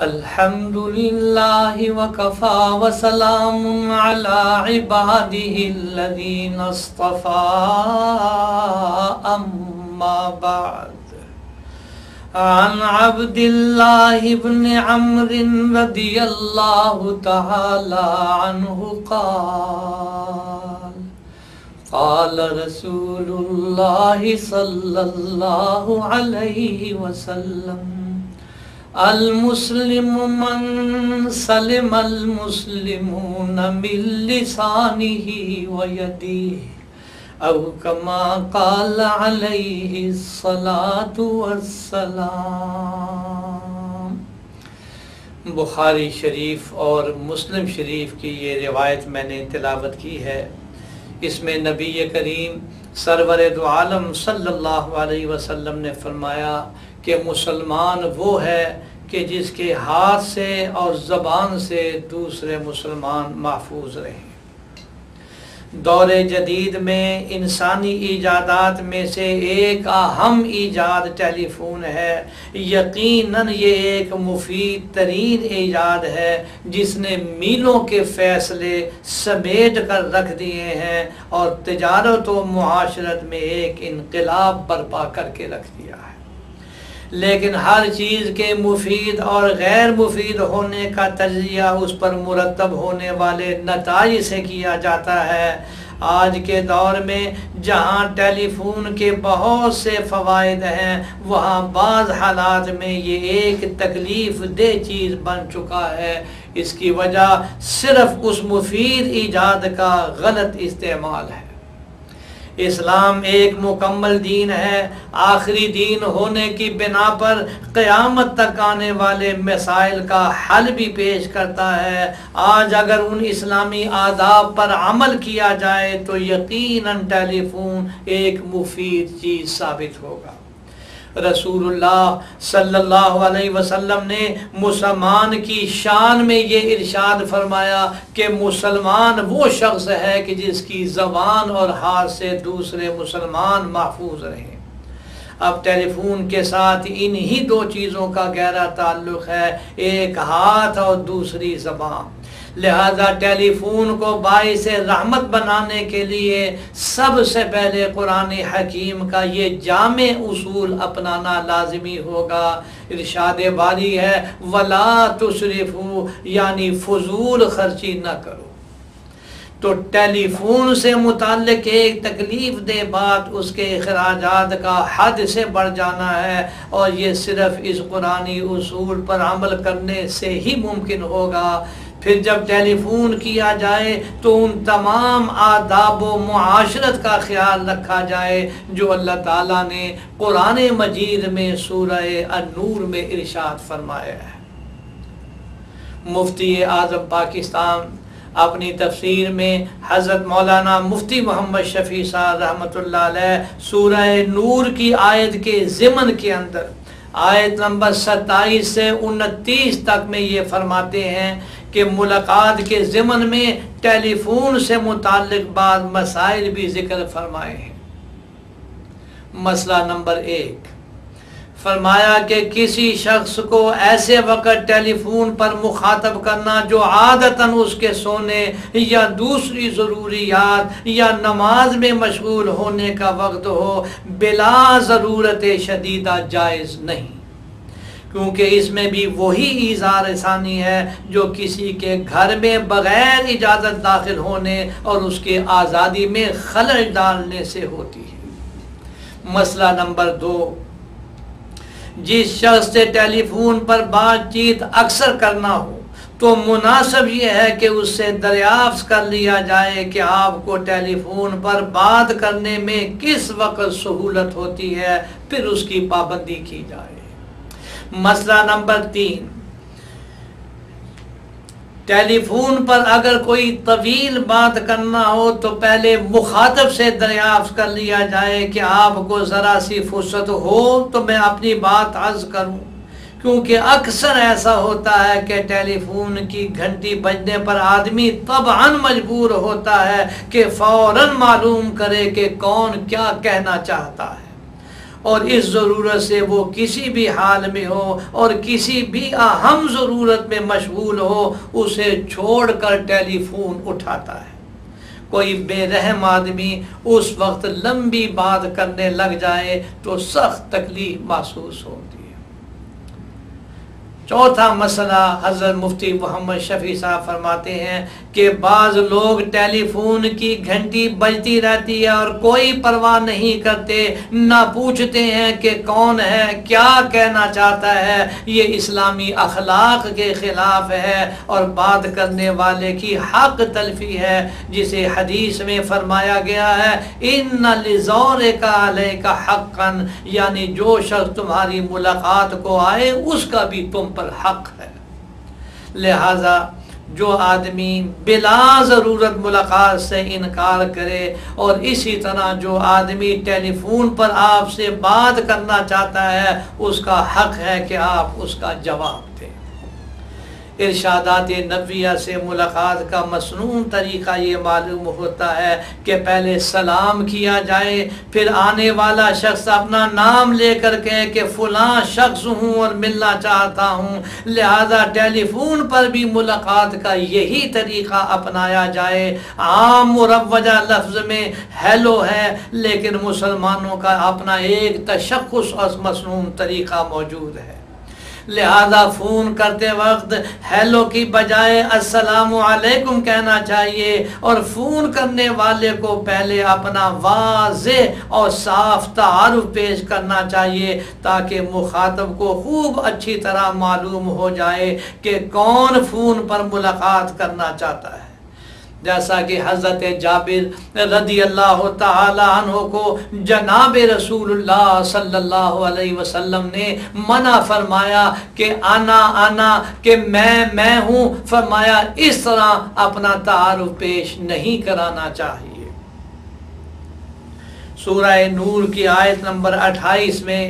الحمدللہ وکفا وسلام علی عباده الذین اصطفى اما بعد عن عبد الله بن عمرو رضی اللہ تعالی عنہ قال رسول اللہ صلی اللہ علیہ وسلم المسلم من سلم المسلمون من لسانه ويده او كما قال عليه الصلاة والسلام۔ بخاری شریف اور مسلم شریف کی یہ روایت میں نے تلاوت کی ہے۔ اس میں نبی کریم سرور دو عالم صلی اللہ علیہ وسلم نے فرمایا کہ مسلمان وہ ہے کہ جس کے ہاتھ سے اور زبان سے دوسرے مسلمان محفوظ رہیں۔ دور جدید میں انسانی ایجادات میں سے ایک اہم ایجاد ٹیلی فون ہے۔ یقیناً یہ ایک مفید ترین ایجاد ہے جس نے میلوں کے فیصلے سمیٹ کر رکھ دیے ہیں اور تجارت و معاشرت میں ایک انقلاب برپا کر کے رکھ دیا ہے۔ لیکن ہر چیز کے مفید اور غیر مفید ہونے کا تجزیہ اس پر مرتب ہونے والے نتائج سے کیا جاتا ہے۔ آج کے دور میں جہاں ٹیلی فون کے بہت سے فوائد ہیں، وہاں بعض حالات میں یہ ایک تکلیف دہ چیز بن چکا ہے۔ اس کی وجہ صرف اس مفید ایجاد کا غلط استعمال ہے۔ اسلام ایک مکمل دین ہے، آخری دین ہونے کی بنا پر قیامت تک آنے والے مسائل کا حل بھی پیش کرتا ہے۔ آج اگر ان اسلامی آداب پر عمل کیا جائے تو یقیناً ٹیلی فون ایک مفید چیز ثابت ہوگا۔ رسول اللہ صلی اللہ علیہ وسلم نے مسلمان کی شان میں یہ ارشاد فرمایا کہ مسلمان وہ شخص ہے کہ جس کی زبان اور ہاتھ سے دوسرے مسلمان محفوظ رہیں۔ اب ٹیلی فون کے ساتھ انہی دو چیزوں کا گہرا تعلق ہے، ایک ہاتھ اور دوسری زبان۔ لہذا ٹیلی فون کو باعث رحمت بنانے کے لیے سب سے پہلے قرآن حکیم کا یہ جامع اصول اپنانا لازمی ہوگا۔ ارشاد باری ہے وَلَا تُسْرِفُوا، یعنی فضول خرچی نہ کرو۔ تو ٹیلی فون سے متعلق ایک تکلیف دہ بات اس کے اخراجات کا حد سے بڑھ جانا ہے، اور یہ صرف اس قرآنی اصول پر عمل کرنے سے ہی ممکن ہوگا۔ پھر جب ٹیلی فون کیا جائے تو ان تمام آداب و معاشرت کا خیال رکھا جائے جو اللہ تعالیٰ نے قرآن مجید میں سورہ النور میں ارشاد فرمایا ہے۔ مفتی اعظم پاکستان اپنی تفسیر میں حضرت مولانا مفتی محمد شفیع صاحب رحمۃ اللہ علیہ سورہ نور کی آیت کے ضمن کے اندر آیت نمبر 27 سے 29 تک میں یہ فرماتے ہیں کہ ملاقات کے ضمن میں ٹیلی فون سے متعلق بعض مسائل بھی ذکر فرمائے ہیں۔ مسئلہ نمبر 1، فرمایا کہ کسی شخص کو ایسے وقت ٹیلی فون پر مخاطب کرنا جو عادتاً اس کے سونے یا دوسری ضروریات یا نماز میں مشغول ہونے کا وقت ہو، بلا ضرورت شدیدہ جائز نہیں، کیونکہ اس میں بھی وہی اظہار ثانی ہے جو کسی کے گھر میں بغیر اجازت داخل ہونے اور اس کے آزادی میں خلل ڈالنے سے ہوتی ہے۔ مسئلہ نمبر 2، جس شخص سے ٹیلی فون پر بات چیت اکثر کرنا ہو تو مناسب یہ ہے کہ اس سے دریافت کر لیا جائے کہ آپ کو ٹیلی فون پر بات کرنے میں کس وقت سہولت ہوتی ہے، پھر اس کی پابندی کی جائے۔ مسئلہ نمبر 3، ٹیلی فون پر اگر کوئی طویل بات کرنا ہو تو پہلے مخاطب سے دریافت کر لیا جائے کہ آپ کو ذرا سی فرصت ہو تو میں اپنی بات عرض کروں، کیونکہ اکثر ایسا ہوتا ہے کہ ٹیلی فون کی گھنٹی بجنے پر آدمی طبعاً مجبور ہوتا ہے کہ فوراً معلوم کرے کہ کون کیا کہنا چاہتا ہے۔ اور اس ضرورت سے وہ کسی بھی حال میں ہو اور کسی بھی اہم ضرورت میں مشغول ہو، اسے چھوڑ کر ٹیلی فون اٹھاتا ہے۔ کوئی بے رحم آدمی اس وقت لمبی بات کرنے لگ جائے تو سخت تکلیف محسوس ہوتی ہے۔ چوتھا مسئلہ، حضرت مفتی محمد شفیع صاحب فرماتے ہیں کہ بعض لوگ ٹیلی فون کی گھنٹی بجتی رہتی ہے اور کوئی پرواہ نہیں کرتے، نہ پوچھتے ہیں کہ کون ہے، کیا کہنا چاہتا ہے۔ یہ اسلامی اخلاق کے خلاف ہے اور بات کرنے والے کی حق تلفی ہے، جسے حدیث میں فرمایا گیا ہے ان لزورک علیک حقا، یعنی جو شخص تمہاری ملاقات کو آئے اس کا بھی تم پر حق ہے۔ لہذا جو آدمی بلا ضرورت ملاقات سے انکار کرے، اور اسی طرح جو آدمی ٹیلی فون پر آپ سے بات کرنا چاہتا ہے، اس کا حق ہے کہ آپ اس کا جواب دیں۔ ارشادات نبویہ سے ملاقات کا مسنون طریقہ یہ معلوم ہوتا ہے کہ پہلے سلام کیا جائے، پھر آنے والا شخص اپنا نام لے کر کہے کہ فلاں شخص ہوں اور ملنا چاہتا ہوں۔ لہذا ٹیلی فون پر بھی ملاقات کا یہی طریقہ اپنایا جائے۔ عام مروجہ لفظ میں ہیلو ہے، لیکن مسلمانوں کا اپنا ایک تشخص اور مسنون طریقہ موجود ہے۔ لہذا فون کرتے وقت ہیلو کی بجائے السلام علیکم کہنا چاہیے، اور فون کرنے والے کو پہلے اپنا واضح اور صاف تعارف پیش کرنا چاہیے، تاکہ مخاطب کو خوب اچھی طرح معلوم ہو جائے کہ کون فون پر ملاقات کرنا چاہتا ہے۔ جیسا کہ حضرت جابر رضی اللہ تعالی عنہ کو جناب رسول اللہ صلی اللہ علیہ وسلم نے منع فرمایا کہ انا کہ میں ہوں، فرمایا اس طرح اپنا تعارف پیش نہیں کرانا چاہیے۔ سورہ نور کی آیت نمبر 28 میں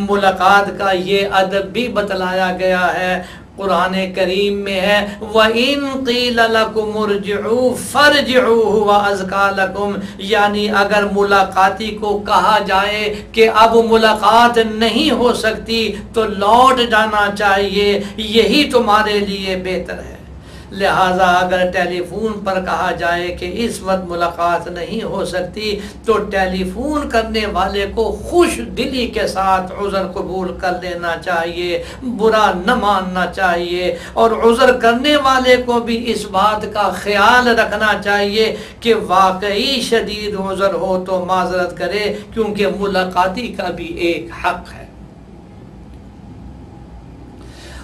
ملاقات کا یہ ادب بھی بتلایا گیا ہے۔ قرآن کریم میں ہے وَإِن قِيلَ لَكُمُ ارْجِعُوا فَارْجِعُوا هُوَ أَزْكَىٰ لَكُمْ، یعنی اگر ملاقاتی کو کہا جائے کہ اب ملاقات نہیں ہو سکتی تو لوٹ جانا چاہیے، یہی تمہارے لیے بہتر ہے۔ لہٰذا اگر ٹیلی فون پر کہا جائے کہ اس وقت ملاقات نہیں ہو سکتی تو ٹیلی فون کرنے والے کو خوش دلی کے ساتھ عذر قبول کر لینا چاہیے، برا نہ ماننا چاہیے، اور عذر کرنے والے کو بھی اس بات کا خیال رکھنا چاہیے کہ واقعی شدید عذر ہو تو معذرت کرے، کیونکہ ملاقاتی کا بھی ایک حق ہے۔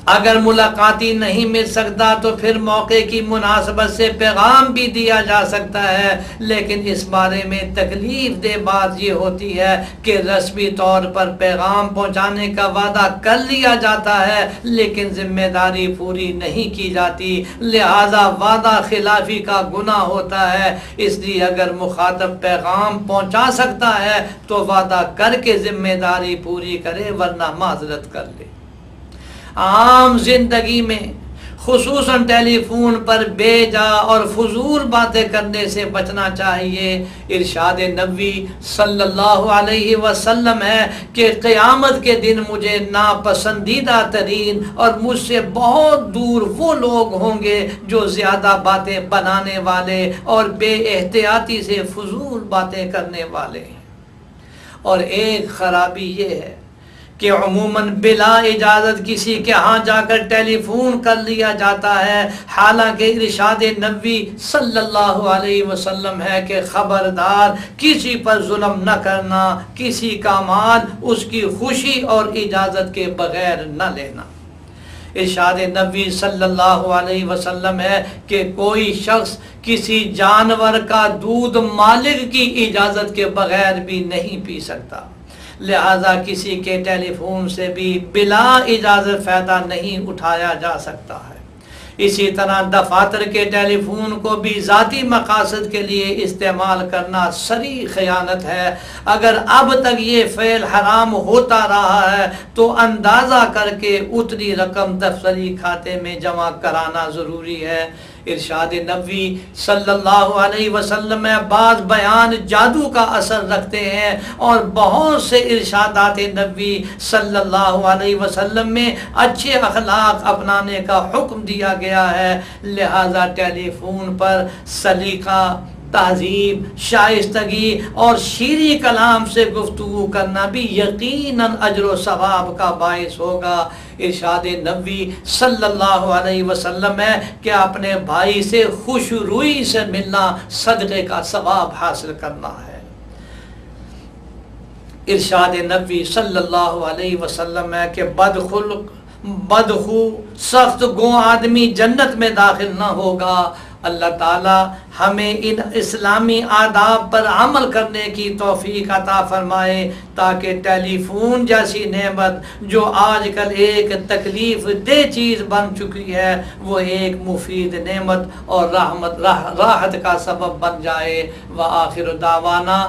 اگر ملاقاتی نہیں مل سکتا تو پھر موقع کی مناسبت سے پیغام بھی دیا جا سکتا ہے، لیکن اس بارے میں تکلیف دہ بات یہ ہوتی ہے کہ رسمی طور پر پیغام پہنچانے کا وعدہ کر لیا جاتا ہے لیکن ذمہ داری پوری نہیں کی جاتی، لہذا وعدہ خلافی کا گناہ ہوتا ہے۔ اس لیے اگر مخاطب پیغام پہنچا سکتا ہے تو وعدہ کر کے ذمہ داری پوری کرے، ورنہ معذرت کر لے۔ عام زندگی میں خصوصاً ٹیلی فون پر بے جا اور فضول باتیں کرنے سے بچنا چاہیے۔ ارشاد نبوی صلی اللہ علیہ وسلم ہے کہ قیامت کے دن مجھے ناپسندیدہ ترین اور مجھ سے بہت دور وہ لوگ ہوں گے جو زیادہ باتیں بنانے والے اور بے احتیاطی سے فضول باتیں کرنے والے ہیں۔ اور ایک خرابی یہ ہے کہ عموماً بلا اجازت کسی کے ہاں جا کر ٹیلی فون کر لیا جاتا ہے، حالانکہ ارشاد نبوی صلی اللہ علیہ وسلم ہے کہ خبردار کسی پر ظلم نہ کرنا، کسی کا مال اس کی خوشی اور اجازت کے بغیر نہ لینا۔ ارشاد نبوی صلی اللہ علیہ وسلم ہے کہ کوئی شخص کسی جانور کا دودھ مالک کی اجازت کے بغیر بھی نہیں پی سکتا، لہذا کسی کے ٹیلی فون سے بھی بلا اجازت فائدہ نہیں اٹھایا جا سکتا ہے۔ اسی طرح دفاتر کے ٹیلی فون کو بھی ذاتی مقاصد کے لیے استعمال کرنا صریح خیانت ہے۔ اگر اب تک یہ فعل حرام ہوتا رہا ہے تو اندازہ کر کے اتنی رقم دفتری کھاتے میں جمع کرانا ضروری ہے۔ ارشاد نبوی صلی اللہ علیہ وسلم میں بعض بیان جادو کا اثر رکھتے ہیں اور بہت سے ارشادات نبوی صلی اللہ علیہ وسلم میں اچھے اخلاق اپنانے کا حکم دیا گیا ہے، لہذا ٹیلی فون پر سلیقہ، تہذیب، شائستگی اور شیریں کلام سے گفتگو کرنا بھی یقیناً اجر و ثواب کا باعث ہوگا۔ ارشاد نبوی صلی اللہ علیہ وسلم ہے کہ اپنے بھائی سے خوش روئی سے ملنا صدقے کا ثواب حاصل کرنا ہے۔ ارشاد نبوی صلی اللہ علیہ وسلم ہے کہ بدخلق، بدخو، سخت گو آدمی جنت میں داخل نہ ہوگا۔ اللہ تعالی ہمیں ان اسلامی آداب پر عمل کرنے کی توفیق عطا فرمائے تاکہ ٹیلی فون جیسی نعمت جو آج کل ایک تکلیف دہ چیز بن چکی ہے وہ ایک مفید نعمت اور راحت کا سبب بن جائے۔ وآخر دعوانا